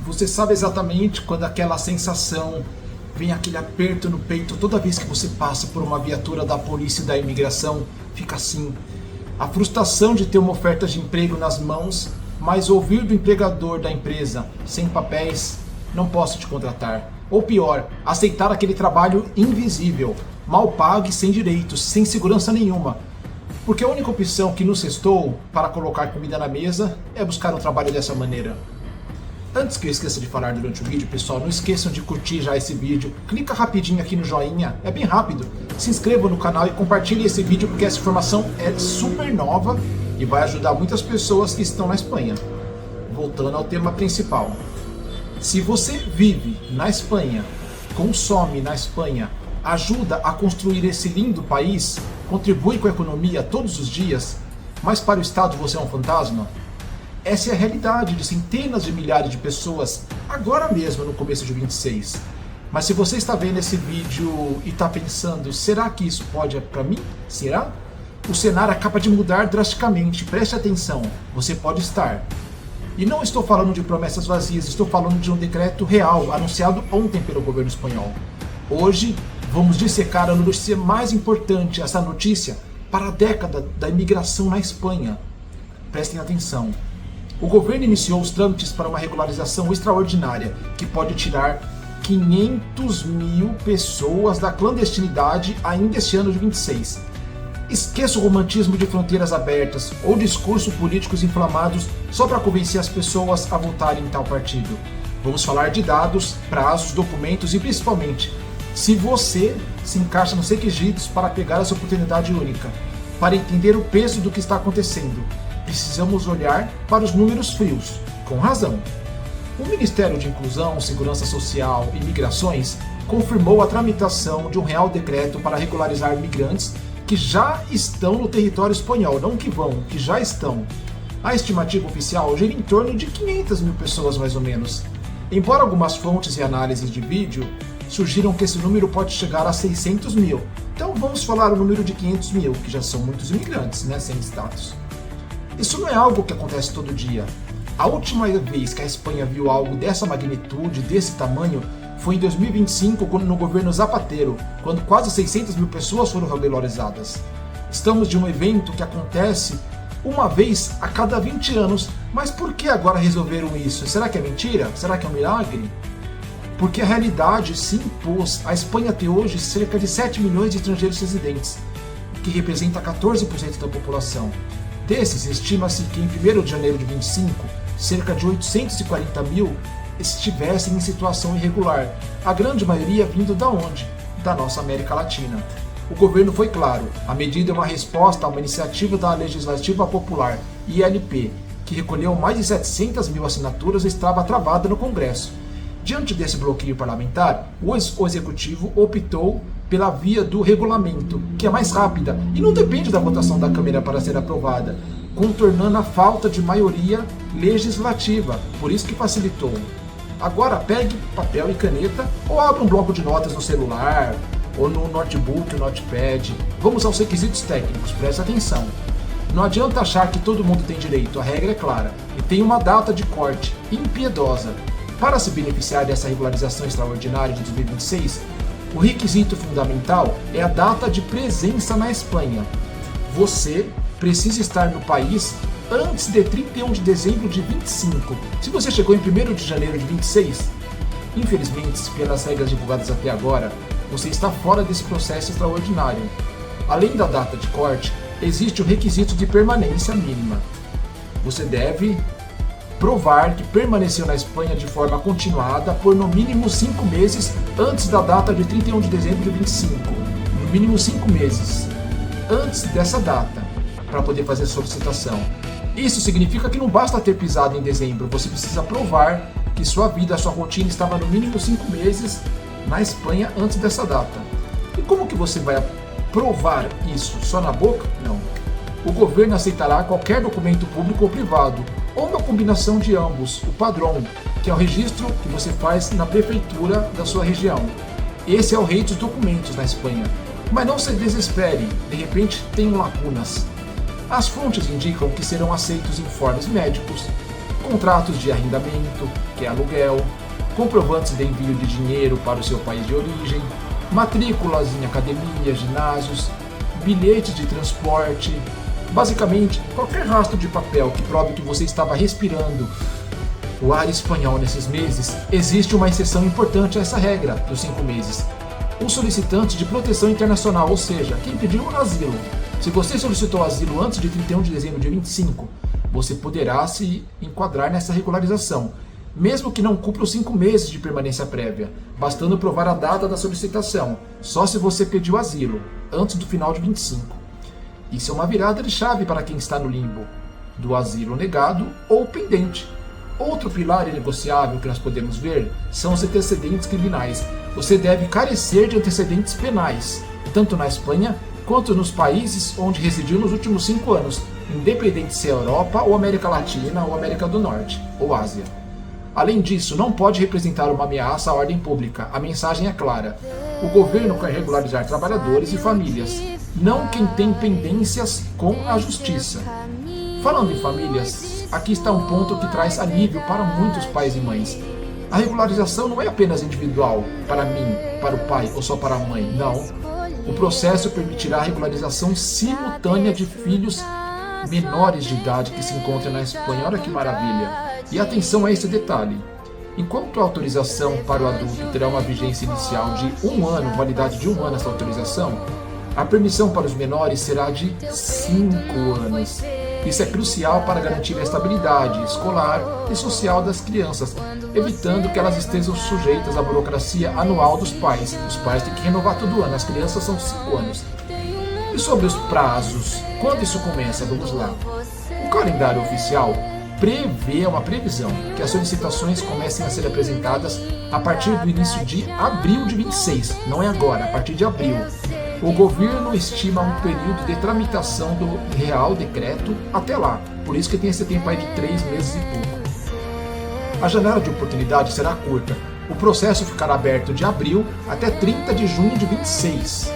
Você sabe exatamente quando aquela sensação, vem aquele aperto no peito toda vez que você passa por uma viatura da polícia e da imigração, fica assim. A frustração de ter uma oferta de emprego nas mãos, mas ouvir do empregador da empresa, sem papéis, não posso te contratar. Ou pior, aceitar aquele trabalho invisível, mal pago e sem direitos, sem segurança nenhuma. Porque a única opção que nos restou para colocar comida na mesa é buscar um trabalho dessa maneira. Antes que eu esqueça de falar durante o vídeo, pessoal, não esqueçam de curtir já esse vídeo. Clica rapidinho aqui no joinha, é bem rápido. Se inscreva no canal e compartilhe esse vídeo porque essa informação é super nova e vai ajudar muitas pessoas que estão na Espanha. Voltando ao tema principal. Se você vive na Espanha, consome na Espanha, ajuda a construir esse lindo país, contribui com a economia todos os dias, mas para o Estado você é um fantasma? Essa é a realidade de centenas de milhares de pessoas, agora mesmo no começo de 26. Mas se você está vendo esse vídeo e está pensando, será que isso pode para mim? Será? O cenário acaba de mudar drasticamente, preste atenção, você pode estar. E não estou falando de promessas vazias, estou falando de um decreto real, anunciado ontem pelo governo espanhol. Hoje, vamos dissecar a notícia mais importante, essa notícia, para a década da imigração na Espanha. Prestem atenção. O governo iniciou os trâmites para uma regularização extraordinária, que pode tirar 500 mil pessoas da clandestinidade ainda este ano de 26. Esqueça o romantismo de fronteiras abertas ou discursos políticos inflamados só para convencer as pessoas a votarem em tal partido. Vamos falar de dados, prazos, documentos e principalmente, se você se encaixa nos requisitos para pegar essa oportunidade única, para entender o peso do que está acontecendo. Precisamos olhar para os números frios, com razão. O Ministério de Inclusão, Segurança Social e Migrações confirmou a tramitação de um real decreto para regularizar imigrantes que já estão no território espanhol, não que vão, que já estão. A estimativa oficial gira em torno de 500 mil pessoas mais ou menos. Embora algumas fontes e análises de vídeo surgiram que esse número pode chegar a 600 mil. Então vamos falar o número de 500 mil, que já são muitos imigrantes, né, sem status. Isso não é algo que acontece todo dia. A última vez que a Espanha viu algo dessa magnitude, desse tamanho, foi em 2025, no governo Zapatero, quando quase 600 mil pessoas foram regularizadas. Estamos de um evento que acontece uma vez a cada 20 anos, mas por que agora resolveram isso? Será que é mentira? Será que é um milagre? Porque a realidade se impôs. A Espanha tem hoje cerca de 7 milhões de estrangeiros residentes, que representa 14% da população. Desses, estima-se que em 1º de janeiro de 25, cerca de 840 mil estivessem em situação irregular, a grande maioria vindo da onde? Da nossa América Latina. O governo foi claro, a medida é uma resposta a uma iniciativa da Legislativa Popular, ILP, que recolheu mais de 700 mil assinaturas e estava travada no Congresso. Diante desse bloqueio parlamentar, o Executivo optou pela via do regulamento, que é mais rápida e não depende da votação da Câmara para ser aprovada, contornando a falta de maioria legislativa, por isso que facilitou. Agora pegue papel e caneta ou abra um bloco de notas no celular, ou no notebook, no notepad. Vamos aos requisitos técnicos, presta atenção. Não adianta achar que todo mundo tem direito, a regra é clara, e tem uma data de corte impiedosa. Para se beneficiar dessa regularização extraordinária de 2026, o requisito fundamental é a data de presença na Espanha. Você precisa estar no país antes de 31 de dezembro de 25. Se você chegou em 1º de janeiro de 26, infelizmente, pelas regras divulgadas até agora, você está fora desse processo extraordinário. Além da data de corte, existe o requisito de permanência mínima. Você deve provar que permaneceu na Espanha de forma continuada por no mínimo 5 meses antes da data de 31 de dezembro de 25. No mínimo 5 meses antes dessa data, para poder fazer a solicitação. Isso significa que não basta ter pisado em dezembro, você precisa provar que sua vida, sua rotina estava no mínimo 5 meses na Espanha antes dessa data. E como que você vai provar isso? Só na boca? Não. O governo aceitará qualquer documento público ou privado, ou uma combinação de ambos, o padrão, que é o registro que você faz na prefeitura da sua região. Esse é o rei dos documentos na Espanha. Mas não se desespere, de repente tem lacunas. As fontes indicam que serão aceitos informes médicos, contratos de arrendamento, que é aluguel, comprovantes de envio de dinheiro para o seu país de origem, matrículas em academias, ginásios, bilhetes de transporte, basicamente qualquer rastro de papel que prove que você estava respirando o ar espanhol nesses meses. Existe uma exceção importante a essa regra dos 5 meses. Os solicitantes de proteção internacional, ou seja, quem pediu um asilo. Se você solicitou asilo antes de 31 de dezembro de 25, você poderá se enquadrar nessa regularização, mesmo que não cumpra os 5 meses de permanência prévia, bastando provar a data da solicitação, só se você pediu asilo antes do final de 25. Isso é uma virada de chave para quem está no limbo do asilo negado ou pendente. Outro pilar inegociável que nós podemos ver são os antecedentes criminais. Você deve carecer de antecedentes penais, tanto na Espanha quanto nos países onde residiu nos últimos 5 anos, independente se é Europa ou América Latina ou América do Norte ou Ásia. Além disso, não pode representar uma ameaça à ordem pública. A mensagem é clara. O governo quer regularizar trabalhadores e famílias, não quem tem pendências com a justiça. Falando em famílias, aqui está um ponto que traz alívio para muitos pais e mães. A regularização não é apenas individual, para mim, para o pai ou só para a mãe, não. O processo permitirá a regularização simultânea de filhos menores de idade que se encontram na Espanha. Olha que maravilha! E atenção a esse detalhe. Enquanto a autorização para o adulto terá uma vigência inicial de 1 ano, validade de 1 ano essa autorização, a permissão para os menores será de 5 anos. Isso é crucial para garantir a estabilidade escolar e social das crianças, evitando que elas estejam sujeitas à burocracia anual dos pais. Os pais têm que renovar todo ano, as crianças são 5 anos. E sobre os prazos, quando isso começa? Vamos lá. O calendário oficial prevê uma previsão que as solicitações comecem a ser apresentadas a partir do início de abril de 26, não é agora, a partir de abril. O governo estima um período de tramitação do Real Decreto até lá, por isso que tem esse tempo aí de 3 meses e pouco. A janela de oportunidade será curta. O processo ficará aberto de abril até 30 de junho de 26.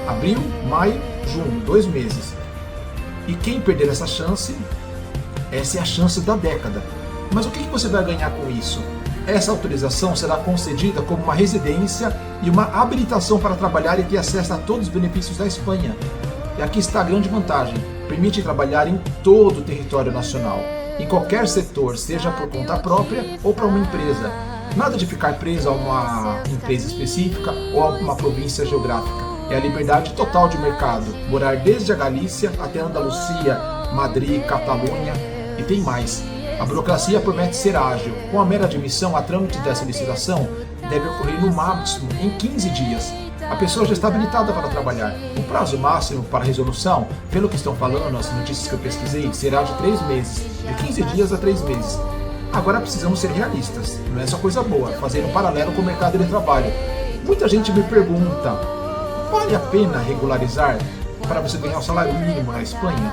Abril, maio, junho, 2 meses. E quem perder essa chance, essa é a chance da década. Mas o que você vai ganhar com isso? Essa autorização será concedida como uma residência e uma habilitação para trabalhar e ter acesso a todos os benefícios da Espanha. E aqui está a grande vantagem: permite trabalhar em todo o território nacional, em qualquer setor, seja por conta própria ou para uma empresa. Nada de ficar preso a uma empresa específica ou a uma província geográfica. É a liberdade total de mercado, morar desde a Galícia até a Andaluzia, Madrid, Catalunha e tem mais. A burocracia promete ser ágil. Com a mera admissão, a trâmite dessa licitação deve ocorrer no máximo em 15 dias. A pessoa já está habilitada para trabalhar. O prazo máximo para resolução, pelo que estão falando, as notícias que eu pesquisei, será de 3 meses, de 15 dias a 3 meses. Agora precisamos ser realistas, não é só coisa boa, fazer um paralelo com o mercado de trabalho. Muita gente me pergunta, vale a pena regularizar para você ganhar o salário mínimo na Espanha?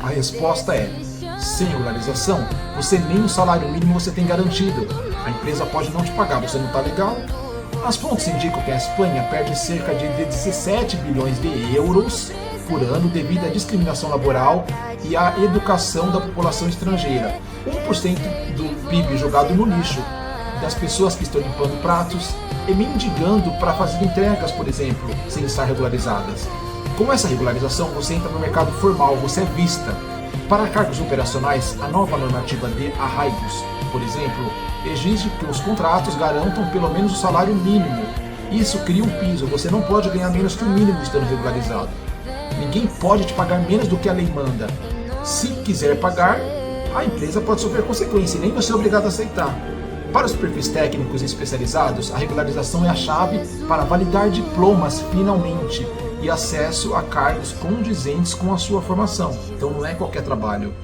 A resposta é: sem regularização, você nem o salário mínimo você tem garantido. A empresa pode não te pagar, você não está legal. As fontes indicam que a Espanha perde cerca de 17 bilhões de euros por ano devido à discriminação laboral e à educação da população estrangeira. 1% do PIB jogado no lixo, das pessoas que estão limpando pratos e mendigando para fazer entregas, por exemplo, sem estar regularizadas. Com essa regularização, você entra no mercado formal, você é vista. Para cargos operacionais, a nova normativa de arraigos, por exemplo, exige que os contratos garantam pelo menos o salário mínimo. Isso cria um piso, você não pode ganhar menos que o mínimo estando regularizado. Ninguém pode te pagar menos do que a lei manda. Se quiser pagar, a empresa pode sofrer consequência e nem você é obrigado a aceitar. Para os perfis técnicos e especializados, a regularização é a chave para validar diplomas finalmente e acesso a cargos condizentes com a sua formação. Então não é qualquer trabalho.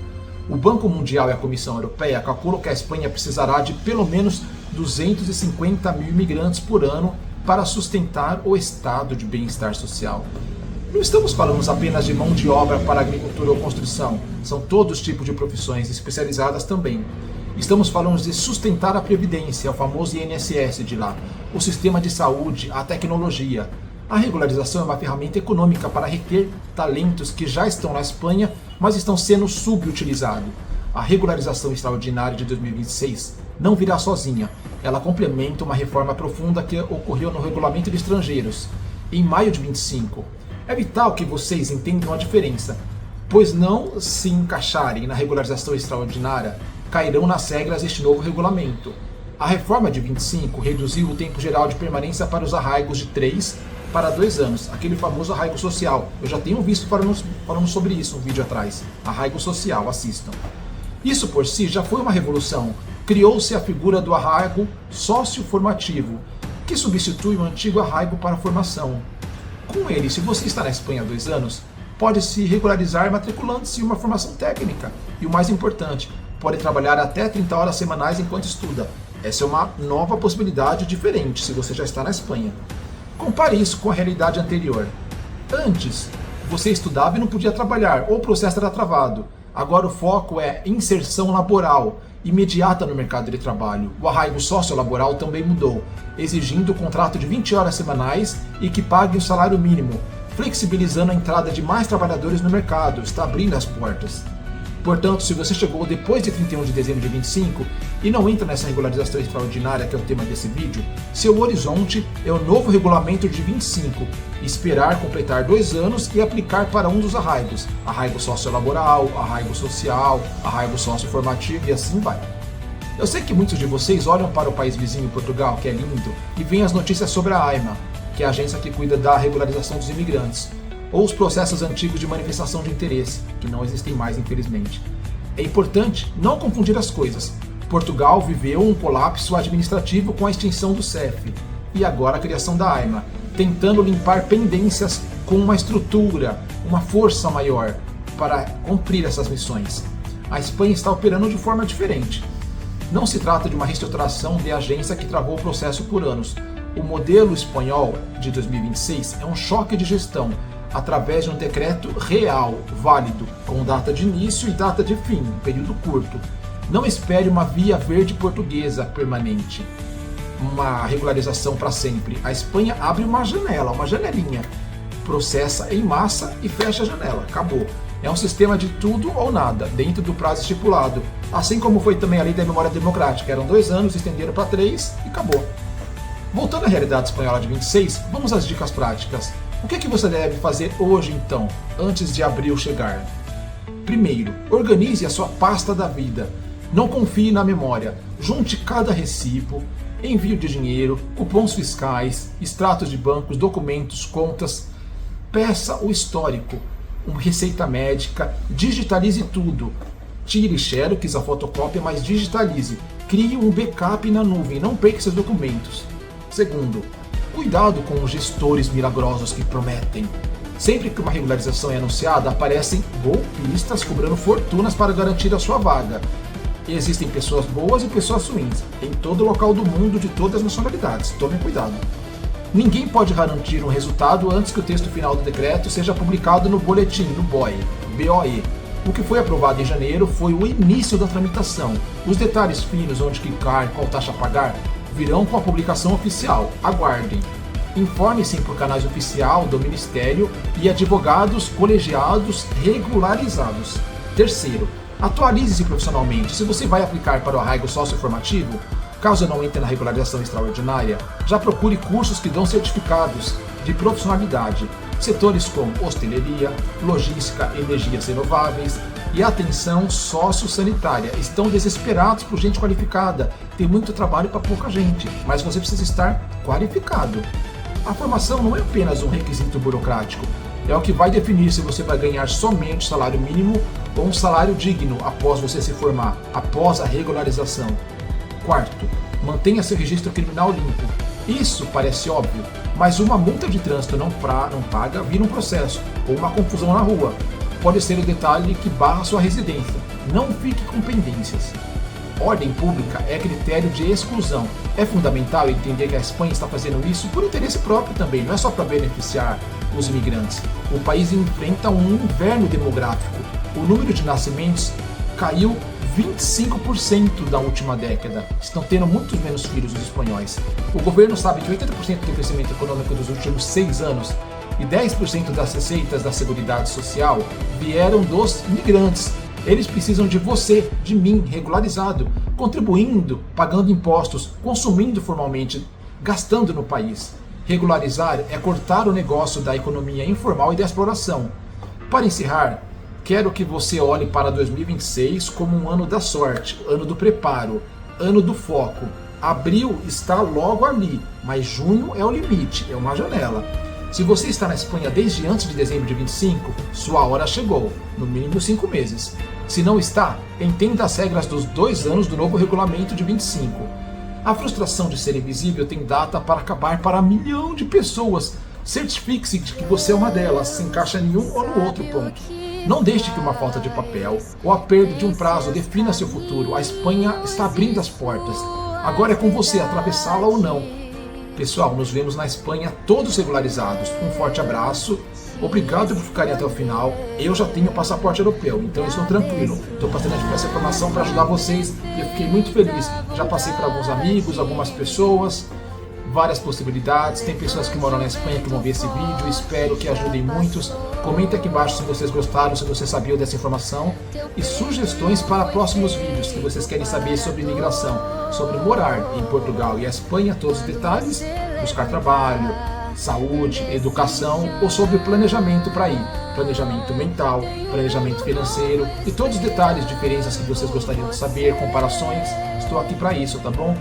O Banco Mundial e a Comissão Europeia calculam que a Espanha precisará de pelo menos 250 mil imigrantes por ano para sustentar o estado de bem-estar social. Não estamos falando apenas de mão de obra para agricultura ou construção, são todos os tipos de profissões especializadas também. Estamos falando de sustentar a previdência, o famoso INSS de lá, o sistema de saúde, a tecnologia. A regularização é uma ferramenta econômica para reter talentos que já estão na Espanha, mas estão sendo subutilizados. A regularização extraordinária de 2026 não virá sozinha. Ela complementa uma reforma profunda que ocorreu no regulamento de estrangeiros, em maio de 25. É vital que vocês entendam a diferença, pois não se encaixarem na regularização extraordinária, cairão nas regras deste novo regulamento. A reforma de 25 reduziu o tempo geral de permanência para os arraigos de 3 para 2 anos, aquele famoso arraigo social. Eu já tenho visto falando sobre isso um vídeo atrás. Arraigo social, assistam. Isso por si já foi uma revolução. Criou-se a figura do arraigo sócio-formativo, que substitui o antigo arraigo para formação. Com ele, se você está na Espanha há 2 anos, pode se regularizar matriculando-se em uma formação técnica. E o mais importante, pode trabalhar até 30 horas semanais enquanto estuda. Essa é uma nova possibilidade diferente se você já está na Espanha. Compare isso com a realidade anterior. Antes, você estudava e não podia trabalhar, ou o processo era travado. Agora o foco é inserção laboral, imediata no mercado de trabalho. O arraigo sociolaboral também mudou, exigindo o contrato de 20 horas semanais e que pague o salário mínimo, flexibilizando a entrada de mais trabalhadores no mercado, está abrindo as portas. Portanto, se você chegou depois de 31 de dezembro de 25 e não entra nessa regularização extraordinária, que é o tema desse vídeo, seu horizonte é o novo regulamento de 25, esperar completar 2 anos e aplicar para um dos arraigos, arraigo sociolaboral, arraigo social, arraigo socioformativo e assim vai. Eu sei que muitos de vocês olham para o país vizinho, Portugal, que é lindo, e veem as notícias sobre a AIMA, que é a agência que cuida da regularização dos imigrantes, ou os processos antigos de manifestação de interesse, que não existem mais, infelizmente. É importante não confundir as coisas. Portugal viveu um colapso administrativo com a extinção do CEF, e agora a criação da AIMA, tentando limpar pendências com uma estrutura, uma força maior para cumprir essas missões. A Espanha está operando de forma diferente. Não se trata de uma reestruturação de agência que travou o processo por anos. O modelo espanhol de 2026 é um choque de gestão, através de um decreto real, válido, com data de início e data de fim, um período curto. Não espere uma via verde portuguesa permanente, uma regularização para sempre. A Espanha abre uma janela, uma janelinha, processa em massa e fecha a janela, acabou. É um sistema de tudo ou nada, dentro do prazo estipulado, assim como foi também a lei da memória democrática. Eram 2 anos, estenderam para 3 e acabou. Voltando à realidade espanhola de 26, vamos às dicas práticas. O que você deve fazer hoje então, antes de abril chegar? Primeiro, organize a sua pasta da vida. Não confie na memória. Junte cada recibo, envio de dinheiro, cupons fiscais, extratos de bancos, documentos, contas. Peça o histórico, uma receita médica, digitalize tudo. Tire xerox, a fotocópia, mas digitalize. Crie um backup na nuvem, não perca seus documentos. Segundo, cuidado com os gestores milagrosos que prometem. Sempre que uma regularização é anunciada, aparecem golpistas cobrando fortunas para garantir a sua vaga. E existem pessoas boas e pessoas ruins, em todo local do mundo, de todas as nacionalidades. Tomem cuidado. Ninguém pode garantir um resultado antes que o texto final do decreto seja publicado no boletim, no BOE. O que foi aprovado em janeiro foi o início da tramitação. Os detalhes finos, onde clicar, qual taxa pagar, virão com a publicação oficial. Aguardem. Informe-se por canais oficial do Ministério e advogados colegiados regularizados. Terceiro, atualize-se profissionalmente. Se você vai aplicar para o arraigo socioformativo, caso não entre na regularização extraordinária, já procure cursos que dão certificados de profissionalidade. Setores como hosteleria, logística, energias renováveis e atenção sociossanitária estão desesperados por gente qualificada. Tem muito trabalho para pouca gente, mas você precisa estar qualificado. A formação não é apenas um requisito burocrático, é o que vai definir se você vai ganhar somente salário mínimo ou um salário digno após você se formar, após a regularização. Quarto, mantenha seu registro criminal limpo. Isso parece óbvio, mas uma multa de trânsito não paga vira um processo ou uma confusão na rua. Pode ser o detalhe que barra sua residência. Não fique com pendências. Ordem pública é critério de exclusão. É fundamental entender que a Espanha está fazendo isso por interesse próprio também, não é só para beneficiar os imigrantes. O país enfrenta um inverno demográfico. O número de nascimentos caiu 25% da última década. Estão tendo muitos menos filhos os espanhóis. O governo sabe que 80% do crescimento econômico dos últimos 6 anos e 10% das receitas da Seguridade Social vieram dos imigrantes. Eles precisam de você, de mim, regularizado, contribuindo, pagando impostos, consumindo formalmente, gastando no país. Regularizar é cortar o negócio da economia informal e da exploração. Para encerrar, quero que você olhe para 2026 como um ano da sorte, ano do preparo, ano do foco. Abril está logo ali, mas junho é o limite, é uma janela. Se você está na Espanha desde antes de dezembro de 25, sua hora chegou, no mínimo 5 meses. Se não está, entenda as regras dos 2 anos do novo regulamento de 25. A frustração de ser invisível tem data para acabar para 1 milhão de pessoas. Certifique-se de que você é uma delas, se encaixa em um ou no outro ponto. Não deixe que uma falta de papel ou a perda de um prazo defina seu futuro. A Espanha está abrindo as portas. Agora é com você atravessá-la ou não. Pessoal, nos vemos na Espanha todos regularizados. Um forte abraço. Obrigado por ficarem até o final. Eu já tenho passaporte europeu, então eu estou tranquilo. Estou passando essa informação para ajudar vocês e eu fiquei muito feliz. Já passei para alguns amigos, algumas pessoas, várias possibilidades. Tem pessoas que moram na Espanha que vão ver esse vídeo. Espero que ajudem muitos. Comenta aqui embaixo se vocês gostaram, se você sabia dessa informação e sugestões para próximos vídeos que vocês querem saber sobre imigração, sobre morar em Portugal e Espanha, todos os detalhes, buscar trabalho, saúde, educação ou sobre planejamento para ir, planejamento mental, planejamento financeiro e todos os detalhes, diferenças que vocês gostariam de saber, comparações. Estou aqui para isso, tá bom?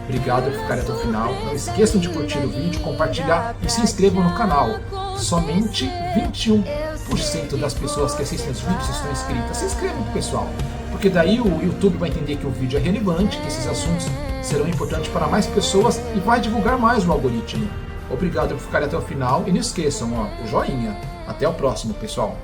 Obrigado por ficarem até o final. Não esqueçam de curtir o vídeo, compartilhar e se inscrevam no canal. Somente 21% das pessoas que assistem os vídeos estão inscritas. Se inscrevam, pessoal, porque daí o YouTube vai entender que o vídeo é relevante, que esses assuntos serão importantes para mais pessoas e vai divulgar mais o algoritmo. Obrigado por ficarem até o final e não esqueçam, o joinha. Até o próximo, pessoal.